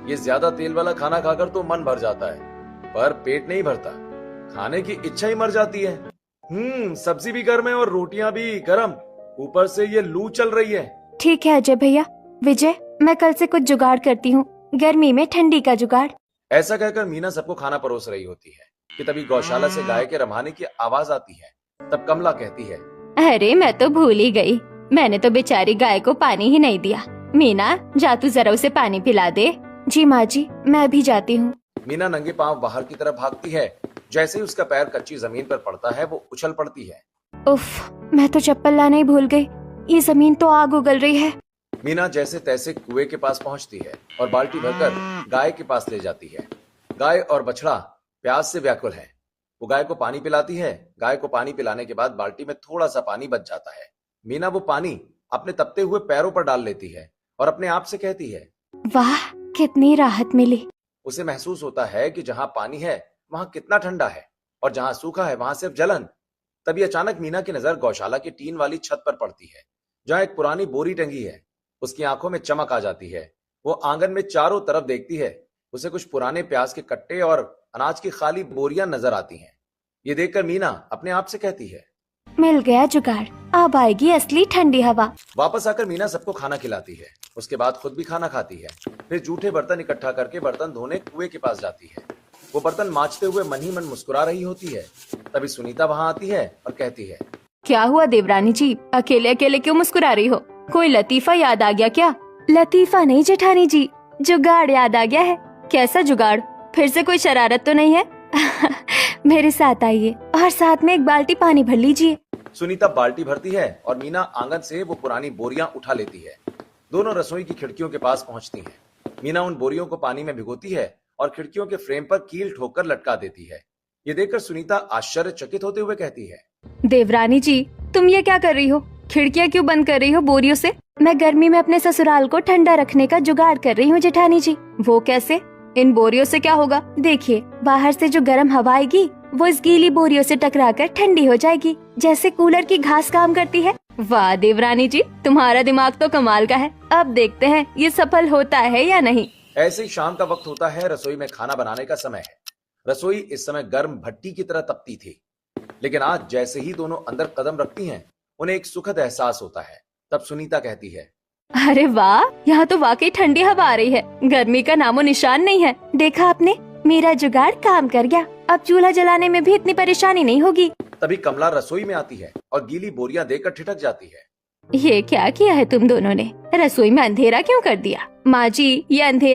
ये ज्यादा तेल वाला खाना खाकर तो मन भर जाता है, पर पेट नहीं भरता। खाने की इच्छा ही मर जाती है। सब्जी भी गर्म है और रोटियां भी गर्म, ऊपर से ये लू चल रही है। ठीक है अजय भैया। विजय, मैं कल से कुछ जुगाड़ करती हूँ, गर्मी में ठंडी का जुगाड़। ऐसा कहकर मीना सबको खाना परोस रही होती है कि तभी गौशाला से गाय के रम्हाने की आवाज आती है। तब कमला कहती है, अरे मैं तो भूल ही गई, मैंने तो बेचारी गाय को पानी ही नहीं दिया। मीना, जा तू जरा उसे पानी पिला दे। जी माँ जी, मैं भी जाती हूँ। मीना नंगे पांव बाहर की तरफ भागती है। जैसे ही उसका पैर कच्ची जमीन पर पड़ता है वो उछल पड़ती है। उफ, मैं तो चप्पल लाना ही भूल गई, ये जमीन तो आग उगल रही है। मीना जैसे तैसे कुएं के पास पहुंचती है और बाल्टी भरकर गाय के पास ले जाती है। गाय और बछड़ा प्यास से व्याकुल है। वो गाय को पानी पिलाती है। गाय को पानी पिलाने के बाद बाल्टी में थोड़ा सा पानी बच जाता है। मीना वो पानी अपने तपते हुए पैरों पर डाल लेती है और अपने आप से कहती है, वाह, कितनी राहत मिली। उसे महसूस होता है कि जहां पानी है वहां कितना ठंडा है और जहां सूखा है वहां सिर्फ जलन। तभी अचानक मीना की नजर गौशाला की टीन वाली छत पर पड़ती है, जहां एक पुरानी बोरी टंगी है। उसकी आंखों में चमक आ जाती है। वो आंगन में चारों तरफ देखती है। उसे कुछ पुराने प्याज के कट्टे और अनाज की खाली बोरियां नजर आती हैं। ये देखकर मीना अपने आप से कहती है, मिल गया जुगाड़, अब आएगी असली ठंडी हवा। वापस आकर मीना सबको खाना खिलाती है। उसके बाद खुद भी खाना खाती है। फिर जूठे बर्तन इकट्ठा करके बर्तन धोने कुएं के पास जाती है। वो बर्तन मांजते हुए मन ही मन मुस्कुरा रही होती है। तभी सुनीता वहां आती है और कहती है, क्या हुआ देवरानी जी, अकेले अकेले क्यों मुस्कुरा रही हो? कोई लतीफा याद आ गया क्या? लतीफा नहीं जेठानी जी, जुगाड़ याद आ गया है। कैसा जुगाड़? फिर से कोई शरारत तो नहीं है? मेरे साथ आइए और साथ में एक बाल्टी पानी भर लीजिए। सुनीता बाल्टी भरती है और मीना आंगन से वो पुरानी बोरियां उठा लेती है। दोनों रसोई की खिड़कियों के पास पहुंचती हैं। मीना उन बोरियों को पानी में भिगोती है और खिड़कियों के फ्रेम पर कील ठोककर लटका देती है। ये देखकर सुनीता आश्चर्यचकित होते हुए कहती है, देवरानी जी, तुम ये क्या कर रही हो? खिड़कियाँ क्यों बंद कर रही हो बोरियों से? मैं गर्मी में अपने ससुराल को ठंडा रखने का जुगाड़ कर रही हूँ जेठानी जी। वो कैसे? इन बोरियों से क्या होगा? देखिए, बाहर से जो गर्म हवा आएगी वो इस गीली बोरियों से टकराकर ठंडी हो जाएगी, जैसे कूलर की घास काम करती है। वाह देवरानी जी, तुम्हारा दिमाग तो कमाल का है। अब देखते हैं ये सफल होता है या नहीं। ऐसे ही शाम का वक्त होता है। रसोई में खाना बनाने का समय है। रसोई इस समय गर्म भट्टी की तरह तपती थी, लेकिन आज जैसे ही दोनों अंदर कदम रखती हैं, उन्हें एक सुखद एहसास होता है। तब सुनीता कहती है, अरे वाह, यहाँ तो वाकई ठंडी हवा आ रही है। गर्मी का नामो निशान नहीं है। देखा आपने, मेरा जुगाड़ काम कर गया। अब चूल्हा जलाने में भी इतनी परेशानी नहीं होगी। तभी कमला रसोई में आती है और गीली बोरियां देखकर ठिठक जाती है। ये क्या किया है तुम दोनों ने? रसोई में अंधेरा क्यों कर दिया? माँ जी, ये अंधेरा